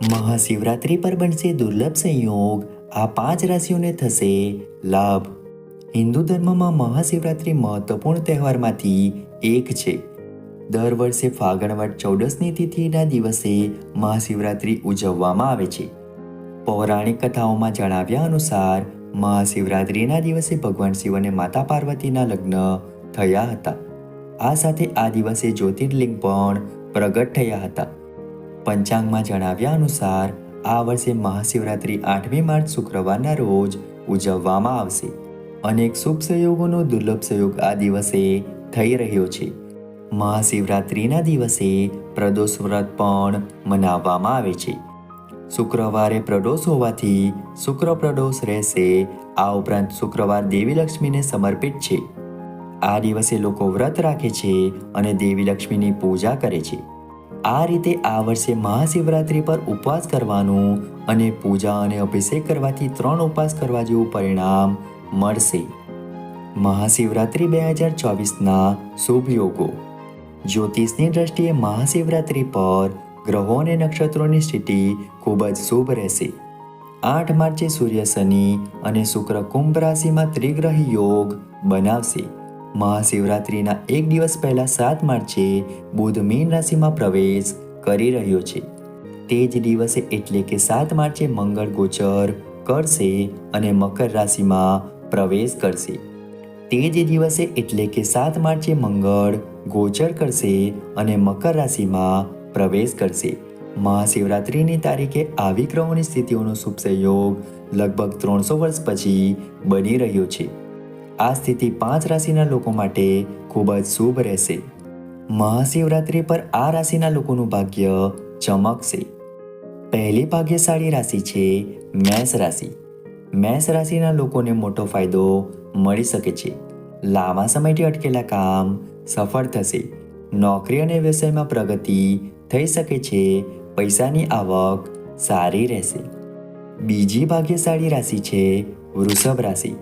મહાશિવરાત્રિ પર બનશે દુર્લભ સંયોગ, આ 5 રાશિઓને થશે લાભ. હિન્દુ ધર્મમાં મહાશિવરાત્રિ મહત્વપૂર્ણ તહેવારમાંથી એક છે. દર વર્ષે ફાગણ વદ 14ની તિથિના દિવસે મહાશિવરાત્રિ ઉજવવામાં આવે છે. પૌરાણિક કથાઓમાં જણાવ્યા અનુસાર મહાશિવરાત્રિના દિવસે ભગવાન શિવ અને માતા પાર્વતીના લગ્ન થયા હતા. આ સાથે આ દિવસે જ્યોતિર્લિંગ પણ પ્રગટ થયા હતા. પંચાંગમાં જણાવ્યા અનુસાર આ વર્ષે મહાશિવરાત્રિ 8મી માર્ચ શુક્રવારના રોજ ઉજવવામાં આવશે. અનેક શુભ સંયોગોનો દુર્લભ સંયોગ આ દિવસે થઈ રહ્યો છે. મહાશિવરાત્રિના દિવસે પ્રદોષ વ્રત પણ મનાવવામાં આવે છે. શુક્રવારે પ્રદોષ હોવાથી શુક્ર પ્રદોષ રહેશે. આ ઉપરાંત શુક્રવાર દેવી લક્ષ્મીને સમર્પિત છે. આ દિવસે લોકો વ્રત રાખે છે અને દેવી લક્ષ્મીની પૂજા કરે છે. આ રીતે આ વર્ષે મહાશિવરાત્રિ પર ઉપવાસ કરવાનું અને પૂજા અને અભિષેક કરવાથી 3 ઉપવાસ કરવા જેવું પરિણામ મળશે. મહાશિવરાત્રિ 2024ના શુભ યોગો. જ્યોતિષની દ્રષ્ટિએ મહાશિવરાત્રિ પર ગ્રહો અને નક્ષત્રોની સ્થિતિ ખૂબ જ શુભ રહેશે. 8 માર્ચે સૂર્ય શનિ અને શુક્ર કુંભ રાશિમાં ત્રિગ્રહી યોગ બનાવશે. મહાશિવરાત્રિના એક દિવસ પહેલા 7 માર્ચે બુધ મીન રાશિમાં પ્રવેશ કરી રહ્યો છે. તે જ દિવસે એટલે કે 7 માર્ચે મંગળ ગોચર કરશે અને મકર રાશિમાં પ્રવેશ કરશે. તે જ દિવસે એટલે કે 7 માર્ચે મંગળ ગોચર કરશે અને મકર રાશિમાં પ્રવેશ કરશે. મહાશિવરાત્રિની તારીખે આવી ગ્રહોની સ્થિતિઓનો શુભ સંયોગ લગભગ 300 વર્ષ પછી બની રહ્યો છે. આ સ્થિતિ 5 રાશિના લોકો માટે ખૂબ જ શુભ રહેશે. મહાશિવરાત્રિ પર આ રાશિના લોકોનું ભાગ્ય ચમકશે. પહેલી ભાગ્યશાળી રાશિ છે મેષ રાશિ. મેષ રાશિના લોકોને મોટો ફાયદો મળી શકે છે. લાંબા સમયથી અટકેલા કામ સફળ થશે. નોકરી અને વ્યવસાયમાં પ્રગતિ થઈ શકે છે. પૈસાની આવક સારી રહેશે. બીજી ભાગ્યશાળી રાશિ છે વૃષભ રાશિ.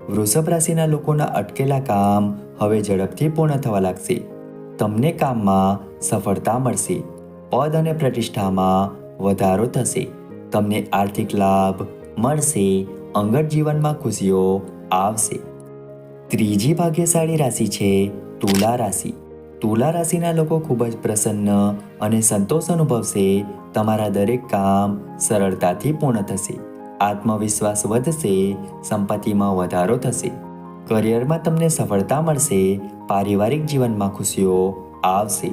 વૃષભ રાશિના લોકોના અટકેલા કામ હવે ઝડપથી પૂર્ણ થવા લાગશે. તમને કામમાં સફળતા મળશે. પદ અને પ્રતિષ્ઠામાં વધારો થશે. તમને આર્થિક લાભ મળશે. અંગત જીવનમાં ખુશીઓ આવશે. ત્રીજી ભાગ્યશાળી રાશિ છે તુલા રાશિ. તુલા રાશિના લોકો ખૂબ જ પ્રસન્ન અને સંતોષ અનુભવશે. તમારા દરેક કામ સરળતાથી પૂર્ણ થશે. આત્મવિશ્વાસ વધશે. સંપત્તિમાં વધારો થશે. કરિયરમાં તમને સફળતા મળશે. પારિવારિક જીવનમાં ખુશીઓ આવશે.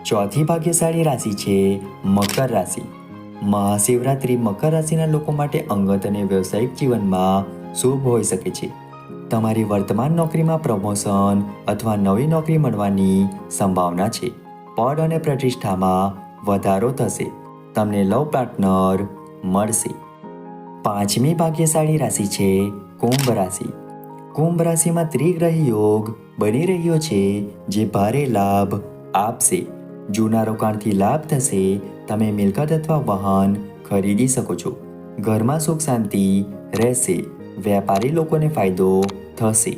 ચોથી ભાગ્યશાળી રાશિ છે મકર રાશિ. મહાશિવરાત્રિ મકર રાશિના લોકો માટે અંગત અને વ્યવસાયિક જીવનમાં શુભ હોઈ શકે છે. તમારી વર્તમાન નોકરીમાં પ્રમોશન અથવા નવી નોકરી મળવાની સંભાવના છે. પદ અને પ્રતિષ્ઠામાં વધારો થશે. તમને લવ પાર્ટનર મળશે. પાંચમી ભાગ્યશાળી રાશિ છે કુંભ રાશિ. કુંભ રાશિમાં ત્રિગ્રહી યોગ બની રહ્યો છે જે ભારે લાભ આપશે. જૂના રોકાણથી લાભ થશે. તમે મિલકત અથવા વાહન ખરીદી શકો છો. ઘરમાં સુખ શાંતિ રહેશે. વેપારી લોકોને ફાયદો થશે.